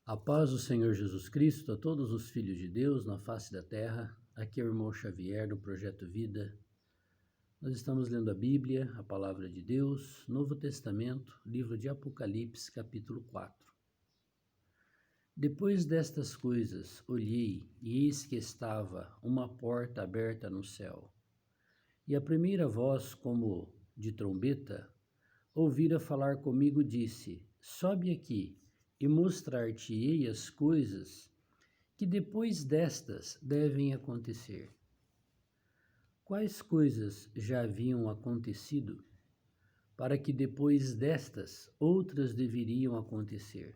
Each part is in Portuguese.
A paz do Senhor Jesus Cristo a todos os filhos de Deus na face da terra. Aqui é o irmão Xavier do Projeto Vida. Nós estamos lendo a Bíblia, a Palavra de Deus, Novo Testamento, livro de Apocalipse, capítulo 4. Depois destas coisas, olhei e eis que estava uma porta aberta no céu. E a primeira voz, como de trombeta, ouvira falar comigo, disse: Sobe aqui e mostrar-te-ei as coisas que depois destas devem acontecer. Quais coisas já haviam acontecido, para que depois destas outras deveriam acontecer?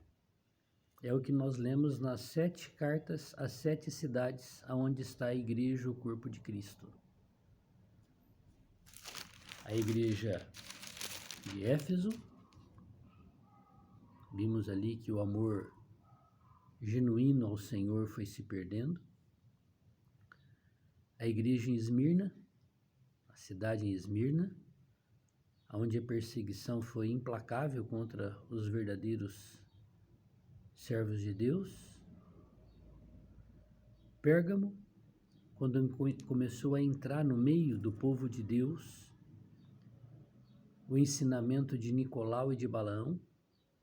É o que nós lemos nas 7 cartas às 7 cidades, aonde está a igreja, o corpo de Cristo. A igreja de Éfeso, vimos ali que o amor genuíno ao Senhor foi se perdendo. A igreja em Esmirna, a cidade em Esmirna, onde a perseguição foi implacável contra os verdadeiros servos de Deus. Pérgamo, quando começou a entrar no meio do povo de Deus, o ensinamento de Nicolau e de Balaão,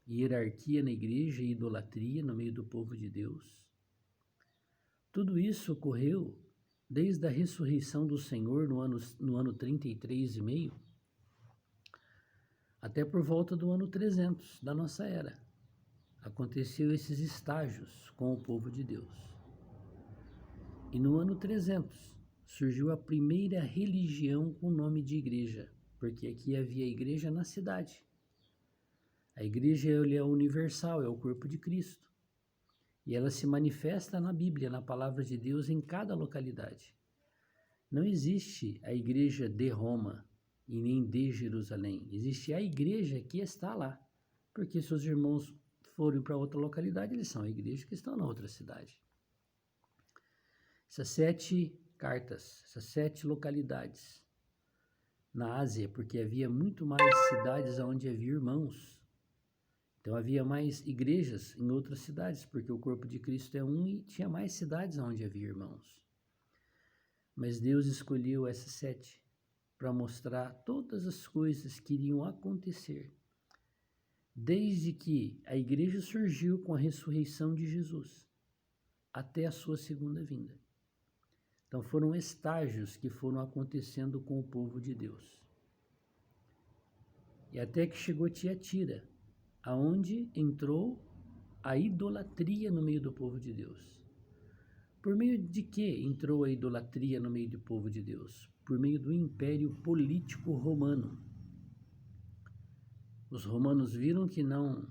hierarquia na igreja e idolatria no meio do povo de Deus. Tudo isso ocorreu desde a ressurreição do Senhor no ano 33 e meio, até por volta do ano 300 da nossa era. Aconteceu esses estágios com o povo de Deus. E no ano 300 surgiu a primeira religião com o nome de igreja, porque aqui havia igreja na cidade. A igreja é universal, é o corpo de Cristo. E ela se manifesta na Bíblia, na palavra de Deus, em cada localidade. Não existe a igreja de Roma e nem de Jerusalém. Existe a igreja que está lá. Porque se os irmãos forem para outra localidade, eles são a igreja que estão na outra cidade. Essas 7 cartas, essas 7 localidades na Ásia, porque havia muito mais cidades onde havia irmãos. Então havia mais igrejas em outras cidades, porque o corpo de Cristo é um e tinha mais cidades onde havia irmãos. Mas Deus escolheu essas 7 para mostrar todas as coisas que iriam acontecer, desde que a igreja surgiu com a ressurreição de Jesus até a sua segunda vinda. Então foram estágios que foram acontecendo com o povo de Deus. E até que chegou Tiatira, aonde entrou a idolatria no meio do povo de Deus. Por meio de que entrou a idolatria no meio do povo de Deus? Por meio do império político romano. Os romanos viram que não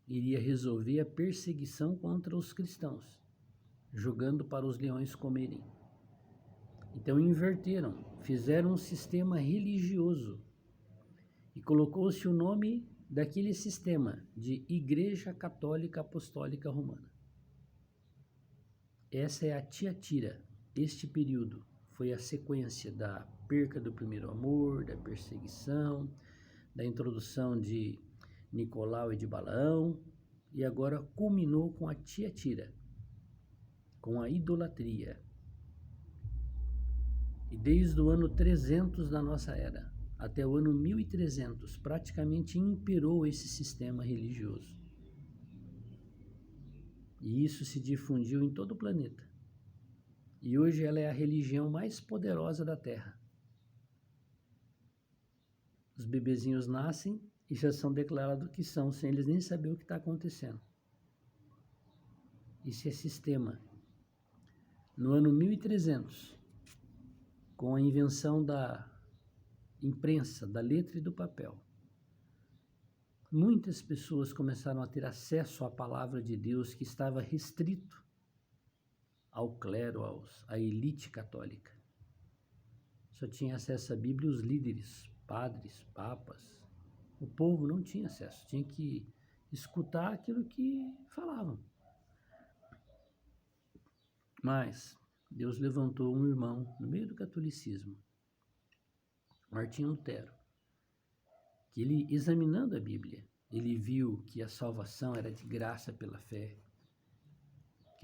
iria resolver a perseguição contra os cristãos, jogando para os leões comerem. Então inverteram, fizeram um sistema religioso e colocou-se o nome daquele sistema de Igreja Católica Apostólica Romana. Essa é a Tiatira. Este período foi a sequência da perca do primeiro amor, da perseguição, da introdução de Nicolau e de Balaão, e agora culminou com a Tiatira, com a idolatria. E desde o ano 300 da nossa era até o ano 1300, praticamente imperou esse sistema religioso. E isso se difundiu em todo o planeta. E hoje ela é a religião mais poderosa da Terra. Os bebezinhos nascem e já são declarados que são, sem eles nem saber o que está acontecendo. Isso é sistema. No ano 1300, com a invenção da imprensa, da letra e do papel, muitas pessoas começaram a ter acesso à palavra de Deus que estava restrito ao clero, à elite católica. Só tinha acesso à Bíblia os líderes, padres, papas. O povo não tinha acesso, tinha que escutar aquilo que falavam. Mas Deus levantou um irmão no meio do catolicismo, Martinho Lutero, que ele, examinando a Bíblia, ele viu que a salvação era de graça pela fé,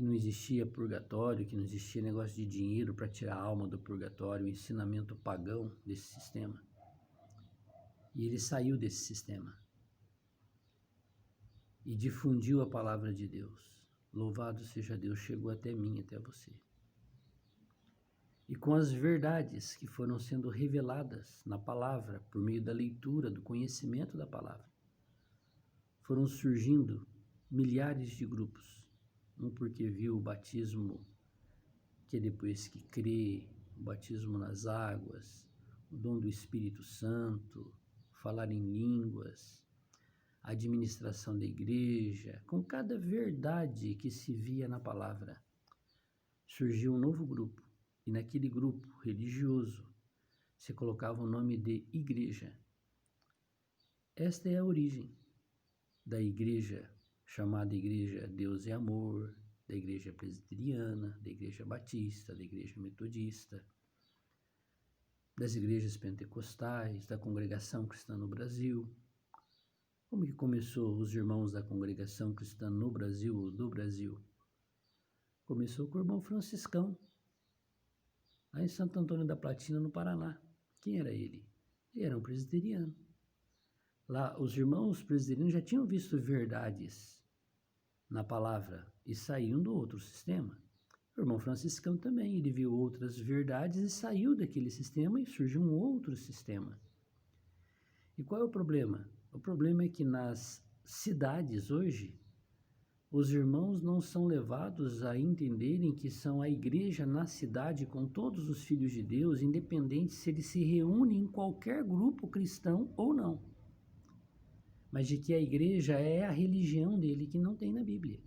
que não existia purgatório, que não existia negócio de dinheiro para tirar a alma do purgatório, o ensinamento pagão desse sistema. E ele saiu desse sistema e difundiu a palavra de Deus. Louvado seja Deus, chegou até mim, até você. E com as verdades que foram sendo reveladas na palavra, por meio da leitura, do conhecimento da palavra, foram surgindo milhares de grupos. Um porque viu o batismo, que é depois que crê, o batismo nas águas, o dom do Espírito Santo, falar em línguas, a administração da igreja, com cada verdade que se via na palavra, surgiu um novo grupo. E naquele grupo religioso se colocava o nome de igreja. Esta é a origem da igreja, chamada Igreja Deus é Amor, da Igreja Presbiteriana, da Igreja Batista, da Igreja Metodista, das igrejas pentecostais, da Congregação Cristã no Brasil. Como que começou os irmãos da Congregação Cristã no Brasil ou do Brasil? Começou com o irmão Franciscão, lá em Santo Antônio da Platina, no Paraná. Quem era ele? Ele era um presbiteriano. Lá, os irmãos presbiterianos já tinham visto verdades na palavra e saíam do outro sistema. O irmão Franciscão também, ele viu outras verdades e saiu daquele sistema e surgiu um outro sistema. E qual é o problema? O problema é que nas cidades hoje, os irmãos não são levados a entenderem que são a igreja na cidade com todos os filhos de Deus, independente se eles se reúnem em qualquer grupo cristão ou não. Mas de que a igreja é a religião dele, que não tem na Bíblia.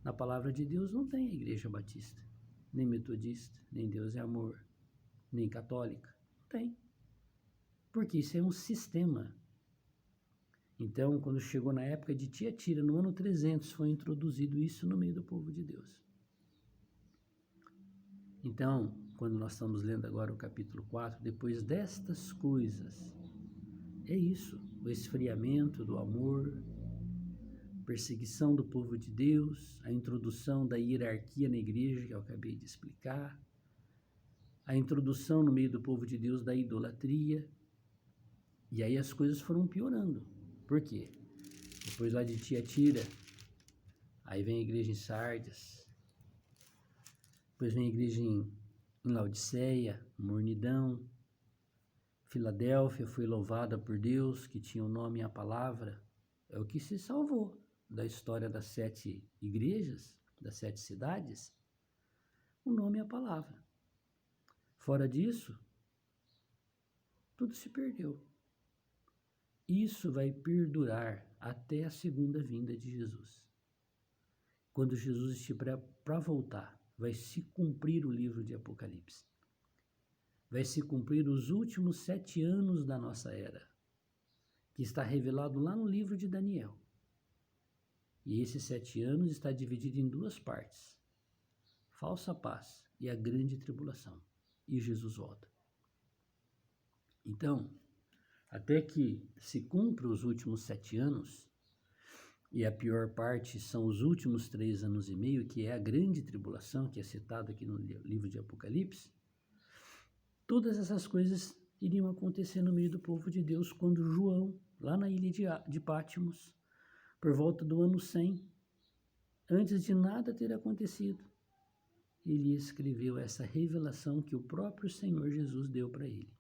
Na palavra de Deus não tem a igreja batista, nem metodista, nem Deus é Amor, nem católica. Não tem. Porque isso é um sistema. Então, quando chegou na época de Tiatira, no ano 300, foi introduzido isso no meio do povo de Deus. Então, quando nós estamos lendo agora o capítulo 4, depois destas coisas, é isso, o esfriamento do amor, perseguição do povo de Deus, a introdução da hierarquia na igreja, que eu acabei de explicar, a introdução no meio do povo de Deus da idolatria, e aí as coisas foram piorando. Por quê? Depois lá de Tiatira, aí vem a igreja em Sardes, depois vem a igreja em Laodiceia, Mornidão, Filadélfia foi louvada por Deus, que tinha o nome e a palavra. É o que se salvou da história das 7 igrejas, das 7 cidades, o nome e a palavra. Fora disso, tudo se perdeu. Isso vai perdurar até a segunda vinda de Jesus. Quando Jesus estiver para voltar, vai se cumprir o livro de Apocalipse. Vai se cumprir os últimos 7 anos da nossa era, que está revelado lá no livro de Daniel. E esses 7 anos está dividido em 2 partes: falsa paz e a grande tribulação. E Jesus volta. Então, até que se cumpra os últimos 7 anos, e a pior parte são os últimos 3 anos e meio, que é a grande tribulação, que é citado aqui no livro de Apocalipse, todas essas coisas iriam acontecer no meio do povo de Deus quando João, lá na ilha de Pátimos, por volta do ano 100, antes de nada ter acontecido, ele escreveu essa revelação que o próprio Senhor Jesus deu para ele.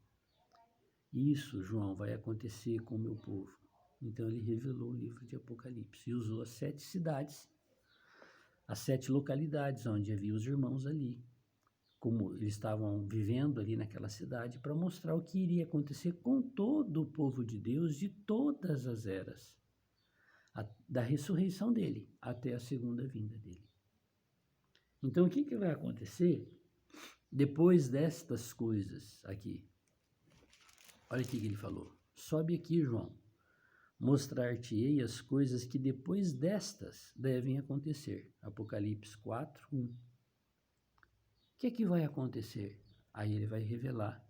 Isso, João, vai acontecer com o meu povo. Então ele revelou o livro de Apocalipse e usou as 7 cidades, as 7 localidades onde havia os irmãos ali, como eles estavam vivendo ali naquela cidade, para mostrar o que iria acontecer com todo o povo de Deus de todas as eras, da ressurreição dele até a segunda vinda dele. Então, o que vai acontecer depois destas coisas aqui? Olha o que ele falou. Sobe aqui, João. Mostrar-te-ei as coisas que depois destas devem acontecer. Apocalipse 4, 1. O que vai acontecer? Aí ele vai revelar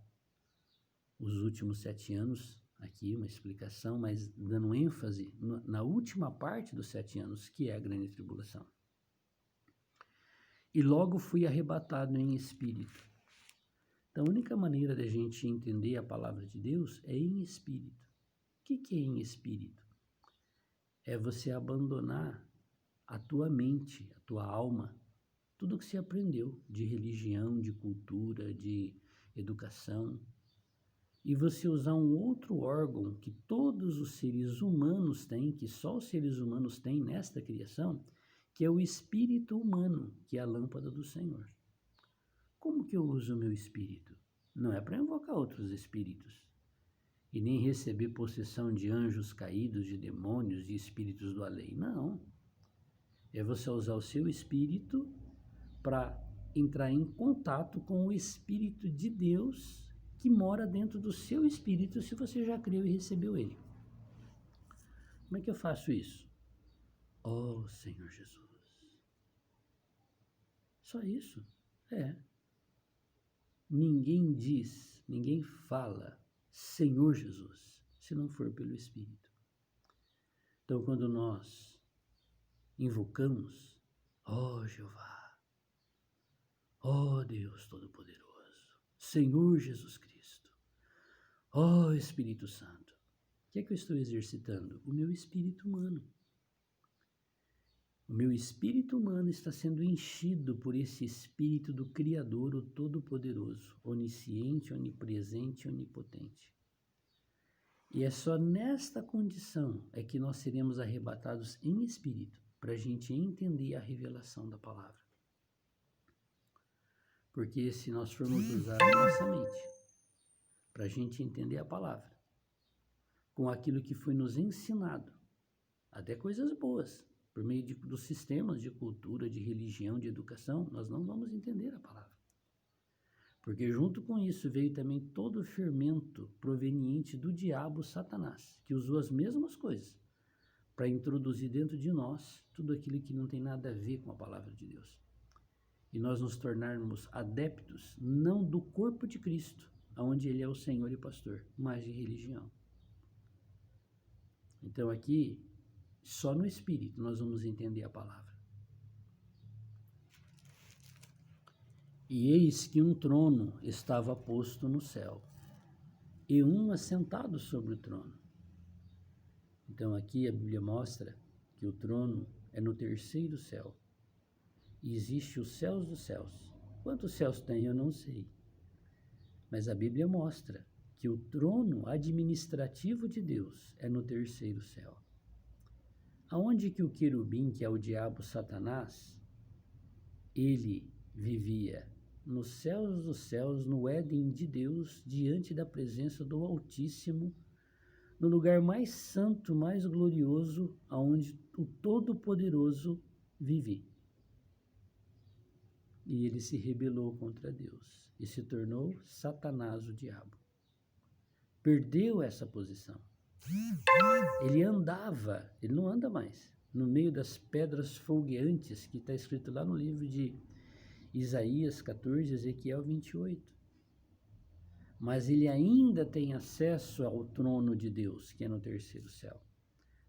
os últimos 7 anos, aqui uma explicação, mas dando ênfase na última parte dos 7 anos, que é a grande tribulação. e logo fui arrebatado em espírito. Então, a única maneira da gente entender a palavra de Deus é em espírito. O que é em espírito? É você abandonar a tua mente, a tua alma, tudo que você aprendeu de religião, de cultura, de educação, e você usar um outro órgão que todos os seres humanos têm, que só os seres humanos têm nesta criação, que é o espírito humano, que é a lâmpada do Senhor. Como que eu uso o meu espírito? Não é para invocar outros espíritos, e nem receber possessão de anjos caídos, de demônios, de espíritos do além. Não. É você usar o seu espírito para entrar em contato com o Espírito de Deus que mora dentro do seu espírito, se você já creu e recebeu ele. Como é que eu faço isso? Oh, Senhor Jesus. Só isso. Ninguém diz, ninguém fala Senhor Jesus, se não for pelo Espírito. Então, quando nós invocamos, ó Jeová, ó Deus Todo-Poderoso, Senhor Jesus Cristo, ó Espírito Santo, o que é que eu estou exercitando? O meu espírito humano. O meu espírito humano está sendo enchido por esse espírito do Criador, o Todo-Poderoso, onisciente, onipresente, onipotente. E é só nesta condição é que nós seremos arrebatados em espírito, para a gente entender a revelação da palavra. Porque se nós formos usar a nossa mente para a gente entender a palavra, com aquilo que foi nos ensinado, até coisas boas, por meio dos sistemas de cultura, de religião, de educação, nós não vamos entender a palavra. Porque junto com isso veio também todo o fermento proveniente do diabo Satanás, que usou as mesmas coisas para introduzir dentro de nós tudo aquilo que não tem nada a ver com a palavra de Deus. E nós nos tornarmos adeptos, não do corpo de Cristo, onde ele é o Senhor e pastor, mas de religião. Então aqui, só no Espírito nós vamos entender a palavra. E eis que um trono estava posto no céu, e um assentado sobre o trono. Então aqui a Bíblia mostra que o trono é no terceiro céu. E existe os céus dos céus. Quantos céus tem eu não sei. Mas a Bíblia mostra que o trono administrativo de Deus é no terceiro céu. Aonde que o querubim, que é o diabo Satanás, ele vivia? Nos céus dos céus, no Éden de Deus, diante da presença do Altíssimo, no lugar mais santo, mais glorioso, aonde o Todo-Poderoso vive. E ele se rebelou contra Deus e se tornou Satanás, o diabo. Perdeu essa posição. Ele andava, ele não anda mais, no meio das pedras folgueantes, que está escrito lá no livro de Isaías 14, Ezequiel 28. Mas ele ainda tem acesso ao trono de Deus, que é no terceiro céu.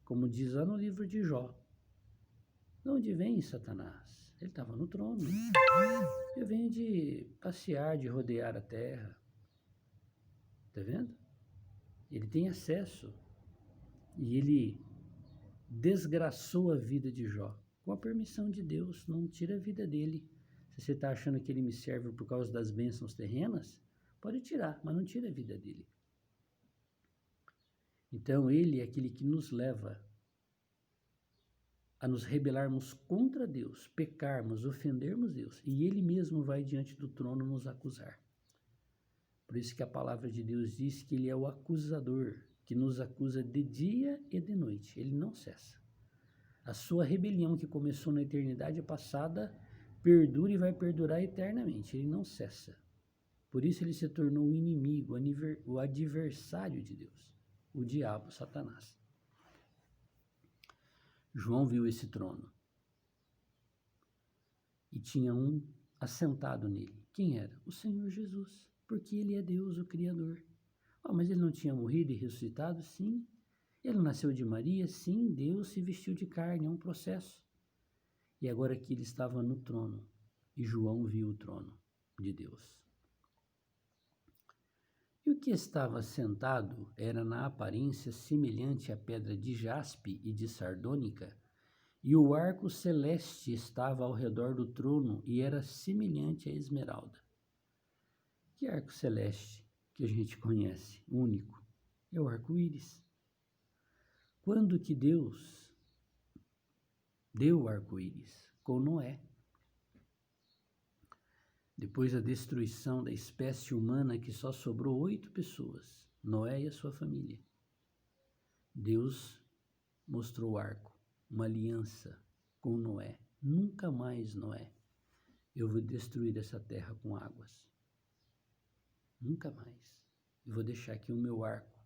Como diz lá no livro de Jó. De onde vem Satanás? Ele estava no trono. Ele vem de passear, de rodear a terra. Está vendo? Ele tem acesso. E ele desgraçou a vida de Jó. Com a permissão de Deus, não tira a vida dele. Se você está achando que ele me serve por causa das bênçãos terrenas, pode tirar, mas não tira a vida dele. Então ele é aquele que nos leva a nos rebelarmos contra Deus, pecarmos, ofendermos Deus. E ele mesmo vai diante do trono nos acusar. Por isso que a palavra de Deus diz que ele é o acusador, que nos acusa de dia e de noite. Ele não cessa. A sua rebelião que começou na eternidade passada perdura e vai perdurar eternamente. Ele não cessa. Por isso ele se tornou o inimigo, o adversário de Deus, o diabo, Satanás. João viu esse trono e tinha um assentado nele. Quem era? O Senhor Jesus, porque ele é Deus, o Criador. Mas ele não tinha morrido e ressuscitado? Sim. Ele nasceu de Maria? Sim. Deus se vestiu de carne, é um processo. E agora que ele estava no trono, e João viu o trono de Deus. E o que estava sentado era na aparência semelhante à pedra de jaspe e de sardônica, e o arco celeste estava ao redor do trono e era semelhante à esmeralda. Que arco celeste que a gente conhece, único, é o arco-íris. Quando que Deus deu o arco-íris? Com Noé. Depois da destruição da espécie humana, que só sobrou 8 pessoas, Noé e a sua família, Deus mostrou o arco, uma aliança com Noé. Nunca mais, Noé, eu vou destruir essa terra com águas. Nunca mais. Eu vou deixar aqui o meu arco,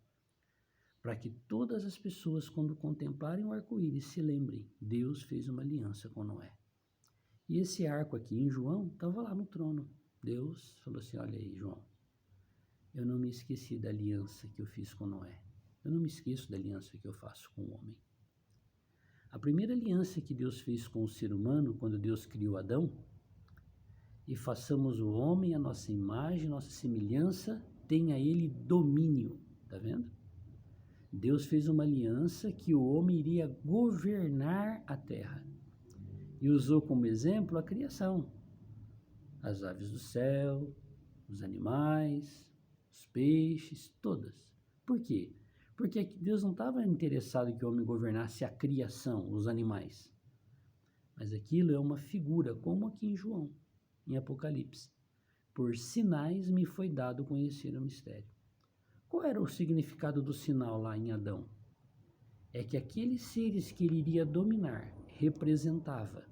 para que todas as pessoas, quando contemplarem o arco-íris, se lembrem, Deus fez uma aliança com Noé. E esse arco aqui em João estava lá no trono. Deus falou assim, olha aí, João, eu não me esqueci da aliança que eu fiz com Noé. Eu não me esqueço da aliança que eu faço com o homem. A primeira aliança que Deus fez com o ser humano, quando Deus criou Adão, e façamos o homem a nossa imagem, nossa semelhança, tenha ele domínio. Está vendo? Deus fez uma aliança que o homem iria governar a terra. E usou como exemplo a criação, as aves do céu, os animais, os peixes, todas. Por quê? Porque Deus não estava interessado que o homem governasse a criação, os animais. Mas aquilo é uma figura, como aqui em João, em Apocalipse. Por sinais me foi dado conhecer o mistério. Qual era o significado do sinal lá em Adão? É que aqueles seres que ele iria dominar representava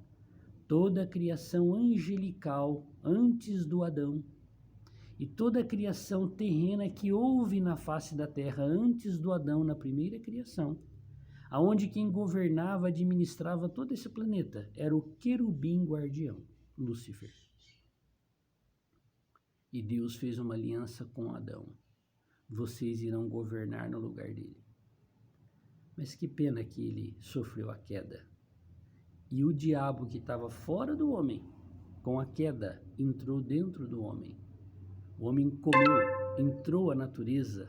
toda a criação angelical antes do Adão e toda a criação terrena que houve na face da terra antes do Adão, na primeira criação, aonde quem governava, administrava todo esse planeta era o querubim guardião, Lúcifer. E Deus fez uma aliança com Adão. Vocês irão governar no lugar dele. Mas que pena que ele sofreu a queda. E o diabo que estava fora do homem, com a queda, entrou dentro do homem. O homem comeu, entrou a natureza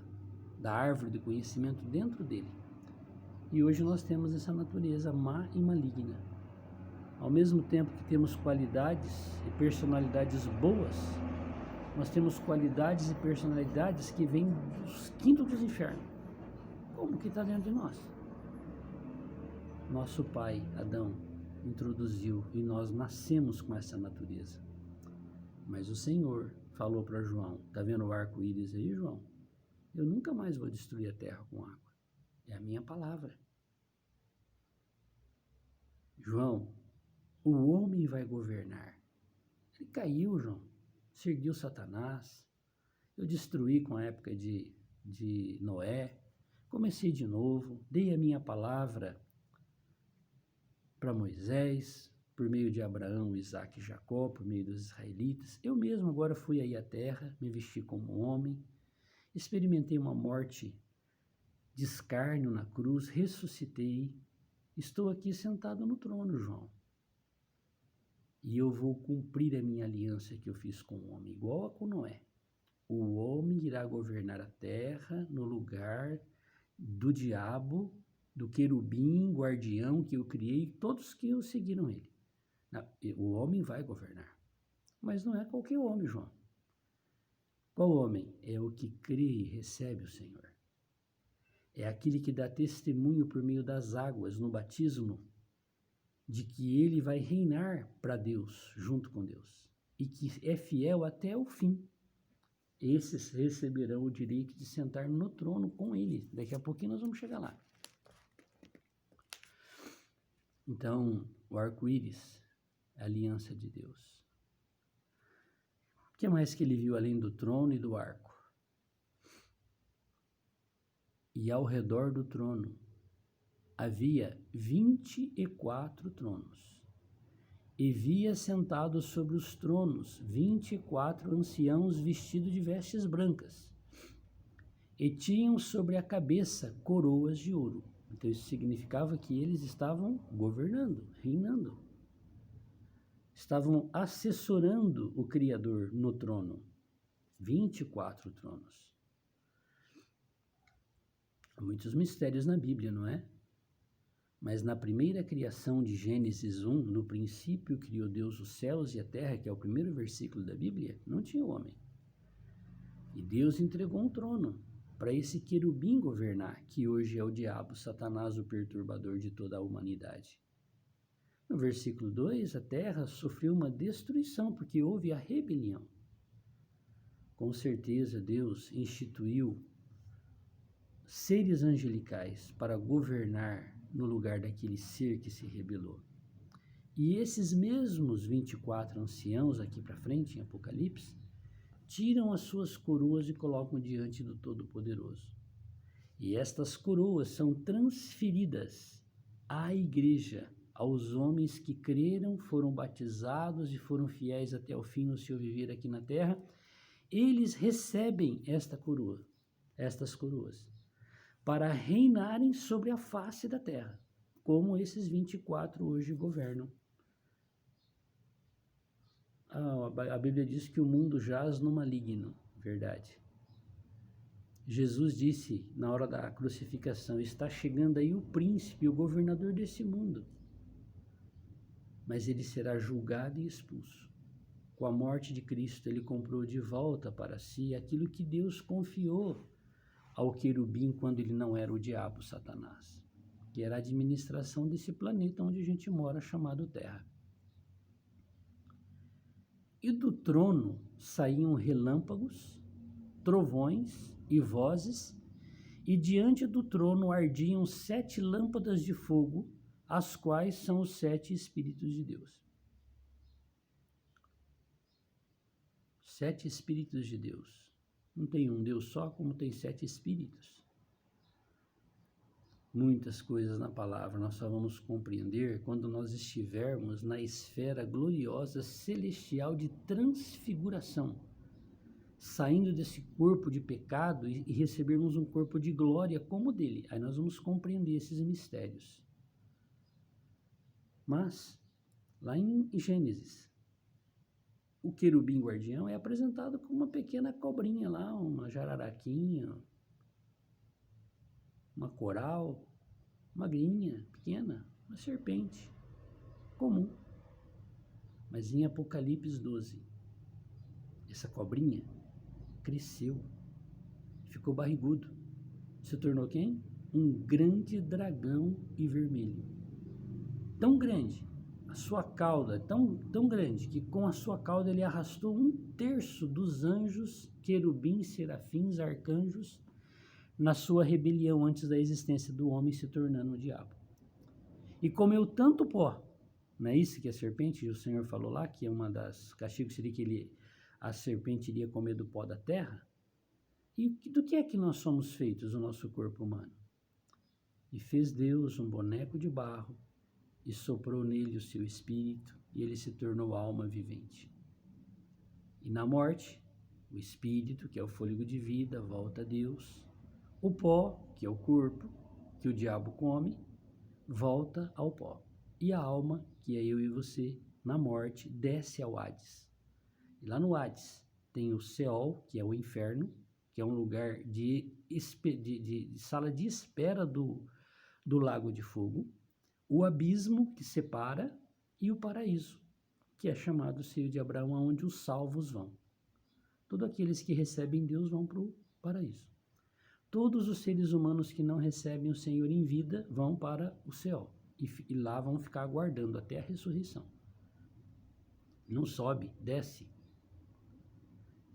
da árvore do conhecimento dentro dele. E hoje nós temos essa natureza má e maligna. Ao mesmo tempo que temos qualidades e personalidades boas, nós temos qualidades e personalidades que vêm dos quintos dos infernos. Como que está dentro de nós? Nosso pai, Adão, introduziu e nós nascemos com essa natureza. Mas o Senhor falou para João, está vendo o arco-íris aí, João? Eu nunca mais vou destruir a terra com água. É a minha palavra. João, o homem vai governar. Ele caiu, João. Seguiu Satanás. Eu destruí com a época de Noé. Comecei de novo. Dei a minha palavra para Moisés, por meio de Abraão, Isaac e Jacó, por meio dos israelitas. Eu mesmo agora fui aí à terra, me vesti como homem, experimentei uma morte de escárnio na cruz, ressuscitei, estou aqui sentado no trono, João. E eu vou cumprir a minha aliança que eu fiz com o homem, igual a com Noé. O homem irá governar a terra no lugar do diabo, do querubim, guardião que eu criei, todos que o seguiram ele. O homem vai governar. Mas não é qualquer homem, João. Qual homem? É o que crê e recebe o Senhor. É aquele que dá testemunho por meio das águas no batismo de que ele vai reinar para Deus, junto com Deus, e que é fiel até o fim. Esses receberão o direito de sentar no trono com ele. Daqui a pouquinho nós vamos chegar lá. Então, o arco-íris é a aliança de Deus. O que mais que ele viu além do trono e do arco? E ao redor do trono havia 24 tronos. E via sentados sobre os tronos 24 anciãos vestidos de vestes brancas. E tinham sobre a cabeça coroas de ouro. Então isso significava que eles estavam governando, reinando. estavam assessorando o Criador no trono. 24 tronos. Há muitos mistérios na Bíblia, não é? Mas na primeira criação de Gênesis 1, no princípio criou Deus os céus e a terra, que é o primeiro versículo da Bíblia, não tinha homem. E Deus entregou um trono para esse querubim governar, que hoje é o diabo, Satanás, o perturbador de toda a humanidade. No versículo 2, a terra sofreu uma destruição, porque houve a rebelião. Com certeza, Deus instituiu seres angelicais para governar no lugar daquele ser que se rebelou. E esses mesmos 24 anciãos, aqui para frente, em Apocalipse, tiram as suas coroas e colocam diante do Todo-Poderoso. E estas coroas são transferidas à igreja, aos homens que creram, foram batizados e foram fiéis até o fim no seu viver aqui na terra. Eles recebem estas coroas, para reinarem sobre a face da terra, como esses 24 hoje governam. A Bíblia diz que o mundo jaz no maligno, verdade. Jesus disse na hora da crucificação: está chegando aí o príncipe, o governador desse mundo. Mas ele será julgado e expulso. Com a morte de Cristo, ele comprou de volta para si aquilo que Deus confiou ao querubim quando ele não era o diabo, Satanás, que era a administração desse planeta onde a gente mora, chamado Terra. E do trono saíam relâmpagos, trovões e vozes, e diante do trono ardiam 7 lâmpadas de fogo, as quais são os 7 Espíritos de Deus. 7 Espíritos de Deus. Não tem um Deus só, como tem 7 Espíritos. Muitas coisas na palavra nós só vamos compreender quando nós estivermos na esfera gloriosa celestial de transfiguração, saindo desse corpo de pecado e recebermos um corpo de glória como o dele. Aí nós vamos compreender esses mistérios. Mas, lá em Gênesis, o querubim guardião é apresentado como uma pequena cobrinha lá, uma jararaquinha, uma coral, uma grinha pequena, uma serpente comum. Mas em Apocalipse 12, essa cobrinha cresceu, ficou barrigudo. Se tornou quem? Um grande dragão e vermelho. Tão grande, a sua cauda é tão grande, que com a sua cauda ele arrastou 1/3 dos anjos, querubins, serafins, arcanjos, na sua rebelião antes da existência do homem, se tornando o diabo. E comeu tanto pó, não é isso que a serpente, o Senhor falou lá, que é uma das castigos, seria que a serpente iria comer do pó da terra? E do que é que nós somos feitos, o nosso corpo humano? E fez Deus um boneco de barro, e soprou nele o seu espírito, e ele se tornou alma vivente. E na morte, o espírito, que é o fôlego de vida, volta a Deus. O pó, que é o corpo, que o diabo come, volta ao pó. E a alma, que é eu e você, na morte, desce ao Hades. E lá no Hades tem o Seol, que é o inferno, que é um lugar de sala de espera do lago de fogo. O abismo, que separa, e o paraíso, que é chamado seio de Abraão, onde os salvos vão. Todos aqueles que recebem Deus vão para o paraíso. Todos os seres humanos que não recebem o Senhor em vida vão para o céu, e lá vão ficar aguardando até a ressurreição. Não sobe, desce.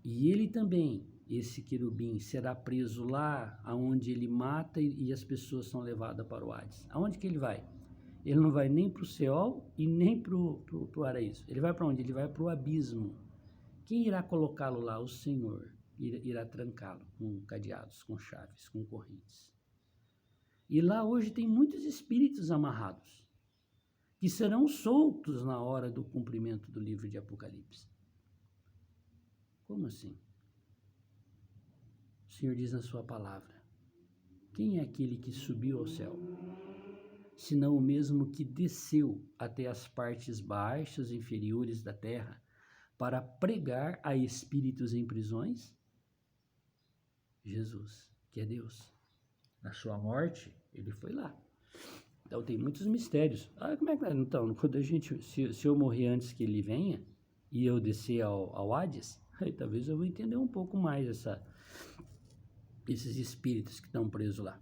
E ele também, esse querubim, será preso lá onde ele mata e as pessoas são levadas para o Hades. Aonde que ele vai? Ele não vai nem para o Seol e nem para o paraíso. Ele vai para onde? Ele vai para o abismo. Quem irá colocá-lo lá? O Senhor irá trancá-lo com cadeados, com chaves, com correntes. E lá hoje tem muitos espíritos amarrados, que serão soltos na hora do cumprimento do livro de Apocalipse. Como assim? O Senhor diz na sua palavra: quem é aquele que subiu ao céu? senão o mesmo que desceu até as partes baixas e inferiores da terra para pregar a espíritos em prisões? Jesus, que é Deus. Na sua morte, ele foi lá. Então tem muitos mistérios. Como é que é? Então, quando se eu morrer antes que ele venha e eu descer ao Hades, aí talvez eu vou entender um pouco mais esses espíritos que estão presos lá.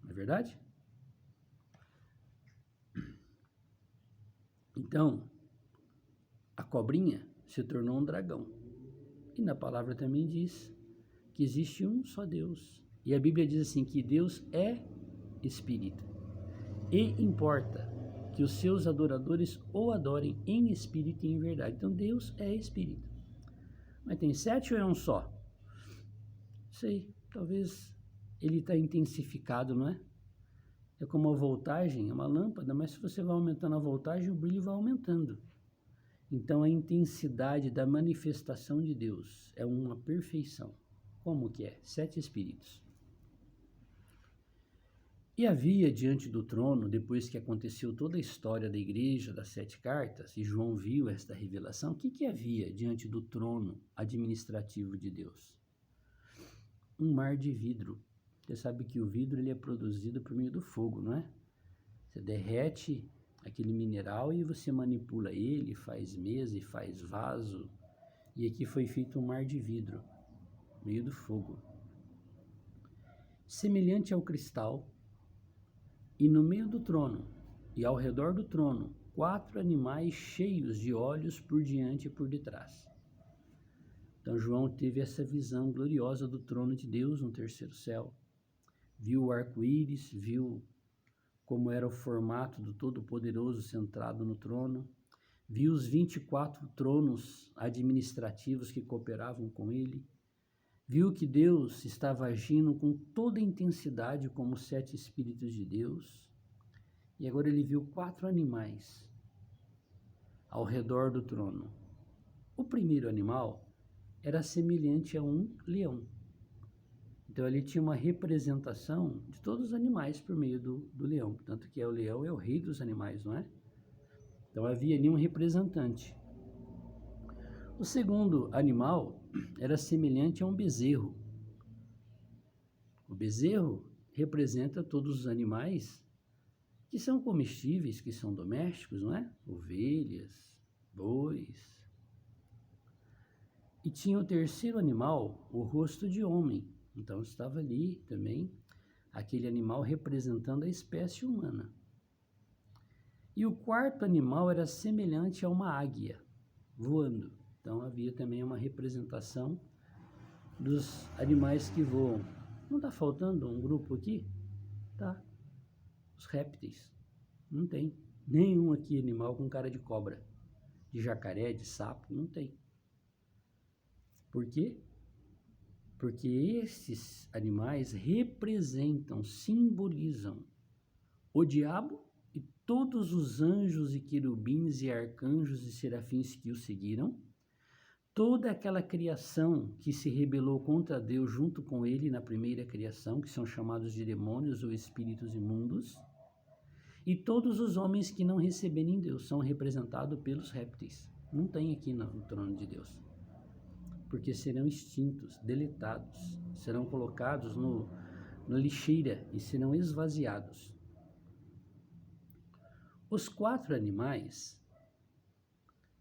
Não é verdade? Então, a cobrinha se tornou um dragão. E na palavra também diz que existe um só Deus. E a Bíblia diz assim que Deus é espírito. E importa que os seus adoradores o adorem em espírito e em verdade. Então Deus é espírito. Mas tem 7 ou é um só? Sei, talvez ele está intensificado, não é? É como a voltagem, é uma lâmpada, mas se você vai aumentando a voltagem, o brilho vai aumentando. Então a intensidade da manifestação de Deus é uma perfeição. Como que é? 7 espíritos. E havia diante do trono, depois que aconteceu toda a história da igreja, das 7 cartas, e João viu esta revelação, o que havia diante do trono administrativo de Deus? Um mar de vidro. Você sabe que o vidro ele é produzido por meio do fogo, não é? Você derrete aquele mineral e você manipula ele, faz mesa e faz vaso. E aqui foi feito um mar de vidro, meio do fogo. Semelhante ao cristal, e no meio do trono, e ao redor do trono, 4 animais cheios de olhos por diante e por detrás. Então João teve essa visão gloriosa do trono de Deus no terceiro céu. Viu o arco-íris, viu como era o formato do Todo-Poderoso centrado no trono, viu os 24 tronos administrativos que cooperavam com ele, viu que Deus estava agindo com toda a intensidade como 7 Espíritos de Deus, e agora ele viu 4 animais ao redor do trono. O primeiro animal era semelhante a um leão. Então ele tinha uma representação de todos os animais por meio do leão, tanto que o leão é o rei dos animais, não é? Então havia ali um representante. O segundo animal era semelhante a um bezerro. O bezerro representa todos os animais que são comestíveis, que são domésticos, não é? Ovelhas, bois. E tinha o terceiro animal, o rosto de homem. Então estava ali também aquele animal representando a espécie humana. E o quarto animal era semelhante a uma águia, voando. Então havia também uma representação dos animais que voam. Não está faltando um grupo aqui? Tá. Os répteis. Não tem. Nenhum aqui animal com cara de cobra, de jacaré, de sapo, não tem. Por quê? Porque esses animais representam, simbolizam o diabo e todos os anjos e querubins e arcanjos e serafins que o seguiram, toda aquela criação que se rebelou contra Deus junto com ele na primeira criação, que são chamados de demônios ou espíritos imundos, e todos os homens que não receberem Deus são representados pelos répteis. Não tem aqui no trono de Deus. Porque serão extintos, deletados, serão colocados na lixeira e serão esvaziados. Os 4 animais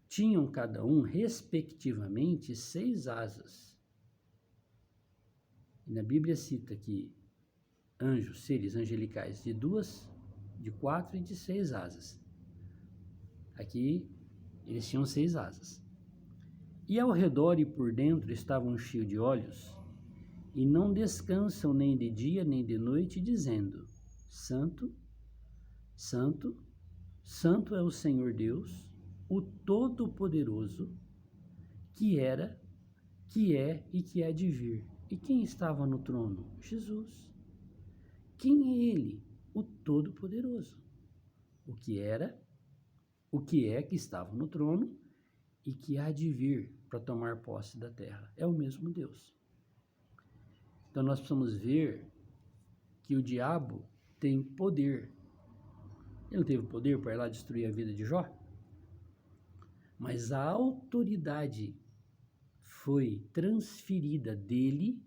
tinham cada um, respectivamente, 6 asas. E na Bíblia cita que anjos, seres angelicais, de 2, de 4 e de 6 asas. Aqui eles tinham 6 asas. E ao redor e por dentro estavam cheios de olhos, e não descansam nem de dia nem de noite, dizendo: Santo, Santo, Santo é o Senhor Deus, o Todo-Poderoso, que era, que é e que há de vir. E quem estava no trono? Jesus. Quem é Ele? O Todo-Poderoso. O que era, o que é que estava no trono e que há de vir para tomar posse da terra. É o mesmo Deus. Então nós precisamos ver que o diabo tem poder, Ele não teve poder para ir lá destruir a vida de Jó? Mas a autoridade foi transferida dele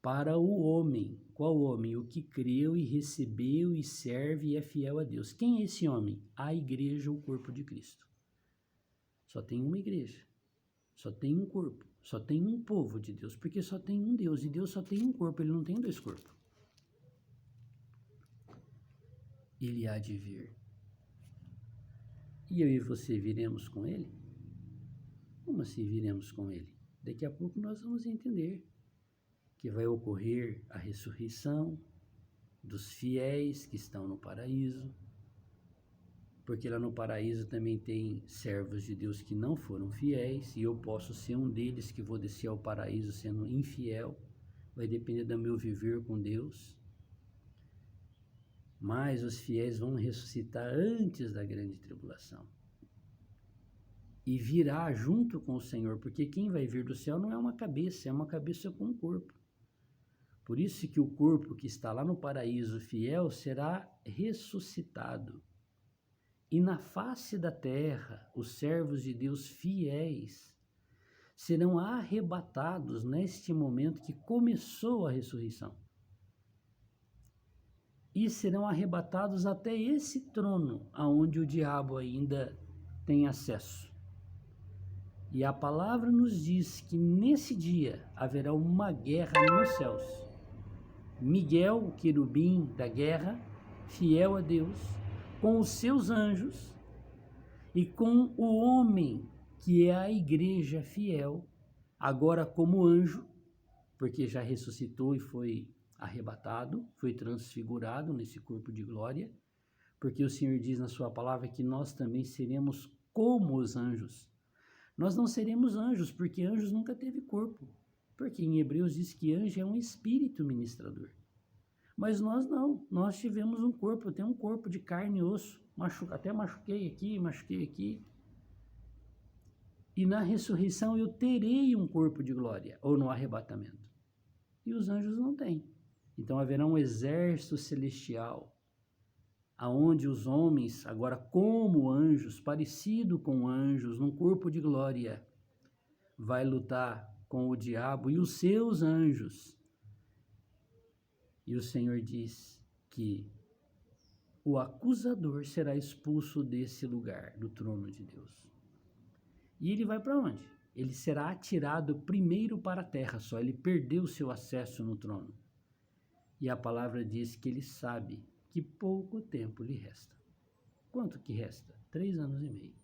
para o homem. Qual homem? O que creu e recebeu e serve e é fiel a Deus. Quem é esse homem? A igreja, o corpo de Cristo. Só tem uma igreja, só tem um corpo, só tem um povo de Deus, porque só tem um Deus, e Deus só tem um corpo, ele não tem dois corpos. Ele há de vir. E eu e você viremos com ele? Como assim viremos com ele? Daqui a pouco nós vamos entender que vai ocorrer a ressurreição dos fiéis que estão no paraíso, porque lá no paraíso também tem servos de Deus que não foram fiéis, e eu posso ser um deles que vou descer ao paraíso sendo infiel, vai depender do meu viver com Deus. Mas os fiéis vão ressuscitar antes da grande tribulação e virá junto com o Senhor, porque quem vai vir do céu não é uma cabeça, é uma cabeça com um corpo. Por isso que o corpo que está lá no paraíso fiel será ressuscitado. E na face da terra, os servos de Deus fiéis serão arrebatados neste momento que começou a ressurreição. E serão arrebatados até esse trono, aonde o diabo ainda tem acesso. E a palavra nos diz que nesse dia haverá uma guerra nos céus. Miguel, o querubim da guerra, fiel a Deus, com os seus anjos e com o homem que é a igreja fiel, agora como anjo, porque já ressuscitou e foi arrebatado, foi transfigurado nesse corpo de glória, porque o Senhor diz na sua palavra que nós também seremos como os anjos. Nós não seremos anjos, porque anjos nunca teve corpo, porque em Hebreus diz que anjo é um espírito ministrador. Mas nós não, nós tivemos um corpo, eu tenho um corpo de carne e osso, até machuquei aqui. E na ressurreição eu terei um corpo de glória, ou no arrebatamento. E os anjos não têm. Então haverá um exército celestial, aonde os homens, agora como anjos, parecido com anjos, num corpo de glória, vai lutar com o diabo e os seus anjos. E o Senhor diz que o acusador será expulso desse lugar, do trono de Deus. E ele vai para onde? Ele será atirado primeiro para a terra só, ele perdeu o seu acesso no trono. E a palavra diz que ele sabe que pouco tempo lhe resta. Quanto que resta? 3 anos e meio.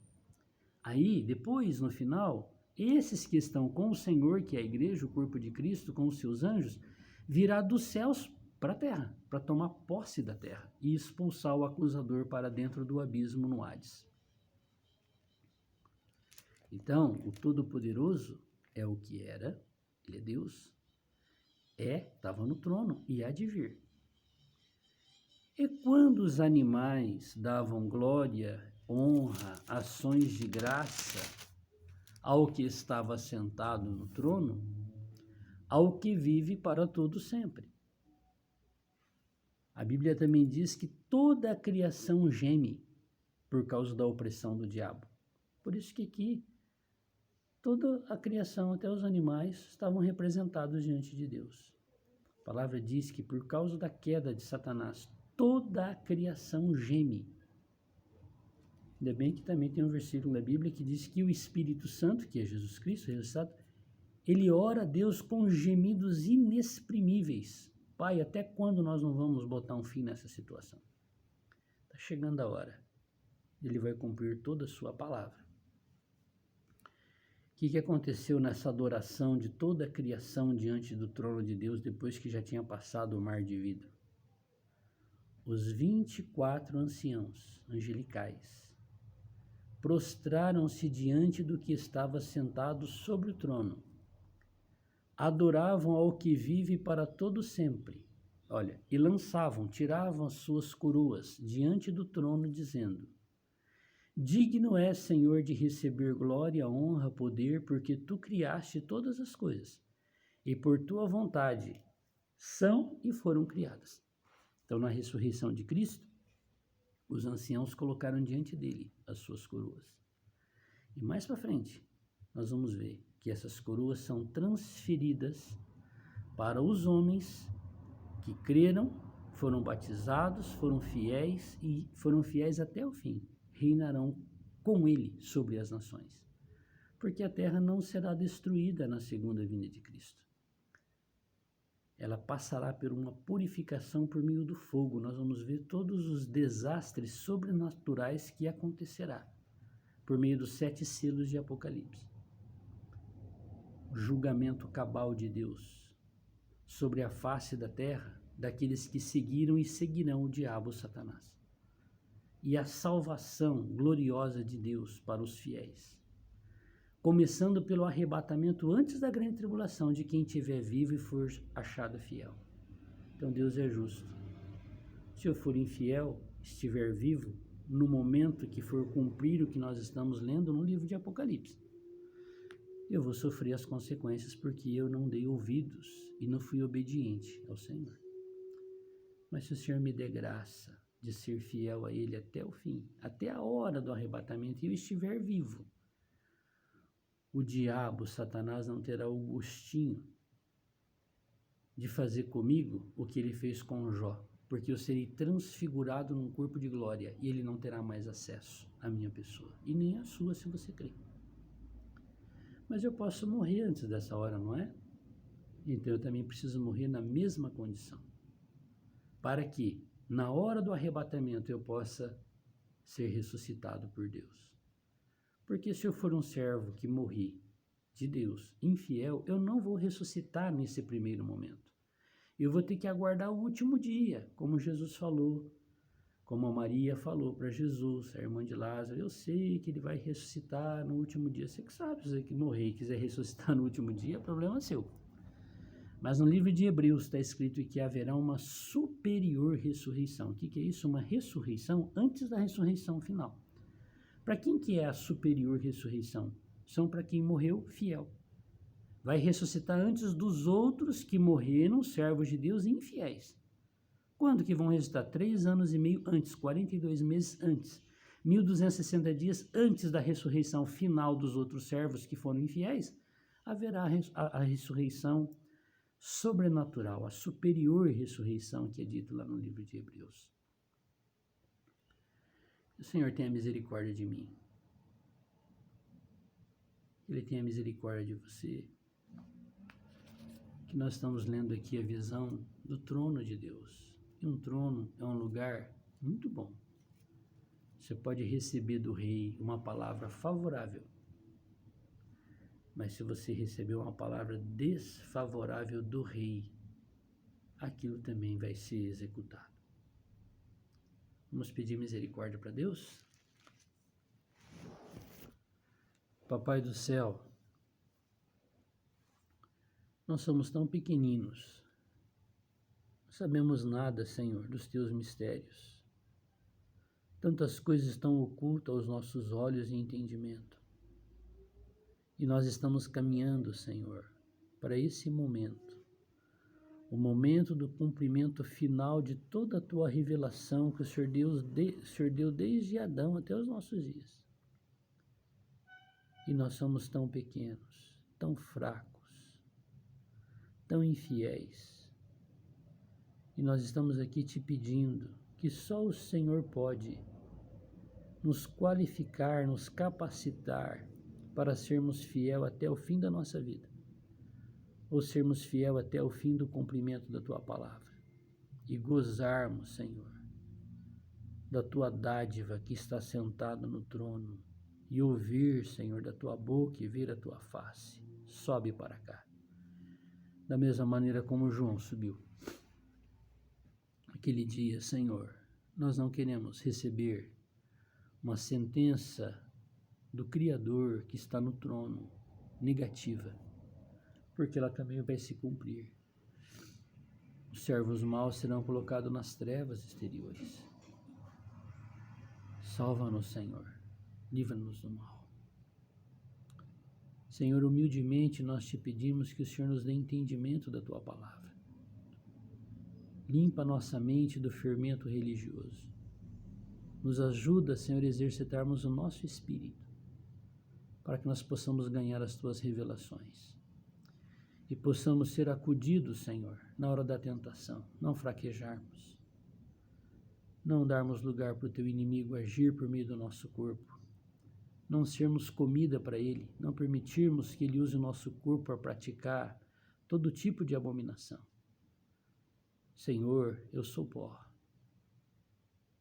Aí, depois, no final, esses que estão com o Senhor, que é a igreja, o corpo de Cristo, com os seus anjos, virá dos céus para a terra, para tomar posse da terra e expulsar o acusador para dentro do abismo no Hades. Então, o Todo-Poderoso é o que era, ele é Deus, estava no trono e há de vir. E quando os animais davam glória, honra, ações de graça ao que estava sentado no trono, ao que vive para todo sempre. A Bíblia também diz que toda a criação geme por causa da opressão do diabo. Por isso que aqui toda a criação, até os animais, estavam representados diante de Deus. A palavra diz que por causa da queda de Satanás, toda a criação geme. Ainda bem que também tem um versículo da Bíblia que diz que o Espírito Santo, que é Jesus Cristo, ressuscitado, ele ora a Deus com gemidos inexprimíveis. Pai, até quando nós não vamos botar um fim nessa situação? Está chegando a hora. Ele vai cumprir toda a sua palavra. O que aconteceu nessa adoração de toda a criação diante do trono de Deus depois que já tinha passado o mar de vidro? Os 24 anciãos angelicais prostraram-se diante do que estava sentado sobre o trono. Adoravam ao que vive para todo sempre. Olha, e tiravam as suas coroas diante do trono, dizendo: digno és, Senhor, de receber glória, honra, poder, porque tu criaste todas as coisas, e por tua vontade são e foram criadas. Então, na ressurreição de Cristo, os anciãos colocaram diante dele as suas coroas. E mais para frente, nós vamos ver que essas coroas são transferidas para os homens que creram, foram batizados, foram fiéis e foram fiéis até o fim. Reinarão com ele sobre as nações. Porque a terra não será destruída na segunda vinda de Cristo. Ela passará por uma purificação por meio do fogo. Nós vamos ver todos os desastres sobrenaturais que acontecerá por meio dos 7 selos de Apocalipse. O julgamento cabal de Deus sobre a face da terra daqueles que seguiram e seguirão o diabo, Satanás. E a salvação gloriosa de Deus para os fiéis. Começando pelo arrebatamento antes da grande tribulação de quem estiver vivo e for achado fiel. Então Deus é justo. Se eu for infiel, estiver vivo, no momento que for cumprir o que nós estamos lendo no livro de Apocalipse, eu vou sofrer as consequências porque eu não dei ouvidos e não fui obediente ao Senhor. Mas se o Senhor me der graça de ser fiel a Ele até o fim, até a hora do arrebatamento, e eu estiver vivo, o diabo, Satanás, não terá o gostinho de fazer comigo o que ele fez com Jó, porque eu serei transfigurado num corpo de glória e ele não terá mais acesso à minha pessoa, e nem à sua, se você crer. Mas eu posso morrer antes dessa hora, não é? Então eu também preciso morrer na mesma condição, para que, na hora do arrebatamento, eu possa ser ressuscitado por Deus. Porque se eu for um servo que morri de Deus, infiel, eu não vou ressuscitar nesse primeiro momento. Eu vou ter que aguardar o último dia, como Jesus falou, como a Maria falou para Jesus, a irmã de Lázaro. Eu sei que ele vai ressuscitar no último dia. Você que sabe, se você que morrer e quiser ressuscitar no último dia, problema seu. Mas no livro de Hebreus está escrito que haverá uma superior ressurreição. O que é isso? Uma ressurreição antes da ressurreição final. Para quem que é a superior ressurreição? São para quem morreu fiel. Vai ressuscitar antes dos outros que morreram, servos de Deus, infiéis. Quando que vão ressuscitar? 3 anos e meio antes, 42 meses antes. 1260 dias antes da ressurreição final dos outros servos que foram infiéis, haverá a ressurreição sobrenatural, a superior ressurreição que é dito lá no livro de Hebreus. O Senhor tenha misericórdia de mim. Ele tenha misericórdia de você. Que nós estamos lendo aqui a visão do trono de Deus. E um trono é um lugar muito bom. Você pode receber do rei uma palavra favorável. Mas se você receber uma palavra desfavorável do rei, aquilo também vai ser executado. Vamos pedir misericórdia para Deus? Papai do céu, nós somos tão pequeninos, não sabemos nada, Senhor, dos teus mistérios. Tantas coisas estão ocultas aos nossos olhos e entendimento. E nós estamos caminhando, Senhor, para esse momento. O momento do cumprimento final de toda a tua revelação que o Senhor deu desde Adão até os nossos dias. E nós somos tão pequenos, tão fracos, tão infiéis. E nós estamos aqui te pedindo que só o Senhor pode nos qualificar, nos capacitar para sermos fiel até o fim da nossa vida. Ou sermos fiel até o fim do cumprimento da tua palavra. E gozarmos, Senhor, da tua dádiva que está sentada no trono. E ouvir, Senhor, da tua boca e ver a tua face. Sobe para cá. Da mesma maneira como João subiu. Aquele dia, Senhor, nós não queremos receber uma sentença do Criador que está no trono, negativa, porque ela também vai se cumprir. Os servos maus serão colocados nas trevas exteriores. Salva-nos, Senhor, livra-nos do mal. Senhor, humildemente nós te pedimos que o Senhor nos dê entendimento da tua palavra. Limpa nossa mente do fermento religioso. Nos ajuda, Senhor, a exercitarmos o nosso espírito, para que nós possamos ganhar as tuas revelações e possamos ser acudidos, Senhor, na hora da tentação, não fraquejarmos, não darmos lugar para o teu inimigo agir por meio do nosso corpo, não sermos comida para ele, não permitirmos que ele use o nosso corpo para praticar todo tipo de abominação. Senhor, eu sou pó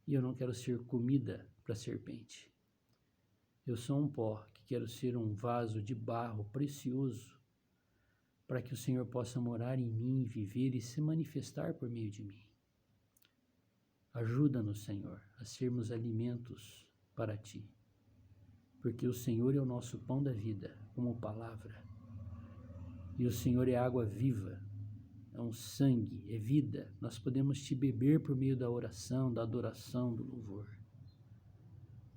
e eu não quero ser comida para a serpente. Eu sou um pó que quero ser um vaso de barro precioso para que o Senhor possa morar em mim, viver e se manifestar por meio de mim. Ajuda-nos, Senhor, a sermos alimentos para Ti, porque o Senhor é o nosso pão da vida, como palavra, e o Senhor é água viva, é um sangue, é vida. Nós podemos Te beber por meio da oração, da adoração, do louvor.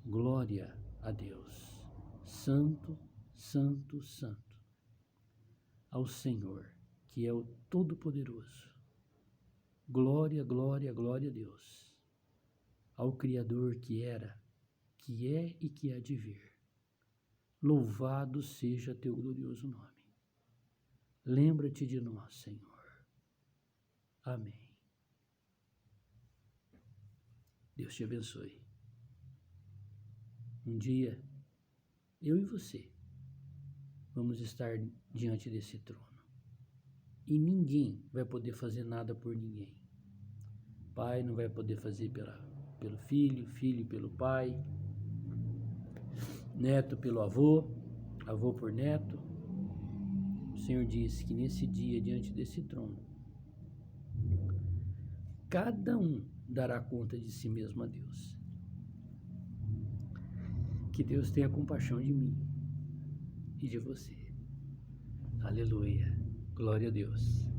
Glória a Deus. Santo, santo, santo, ao Senhor, que é o Todo-Poderoso. Glória, glória, glória a Deus, ao Criador que era, que é e que há de vir. Louvado seja teu glorioso nome. Lembra-te de nós, Senhor. Amém. Deus te abençoe. Um dia, eu e você vamos estar diante desse trono. E ninguém vai poder fazer nada por ninguém. Pai não vai poder fazer pelo filho, filho pelo pai, neto pelo avô, avô por neto. O Senhor disse que nesse dia, diante desse trono, cada um dará conta de si mesmo a Deus. Que Deus tenha compaixão de mim e de você. Aleluia. Glória a Deus.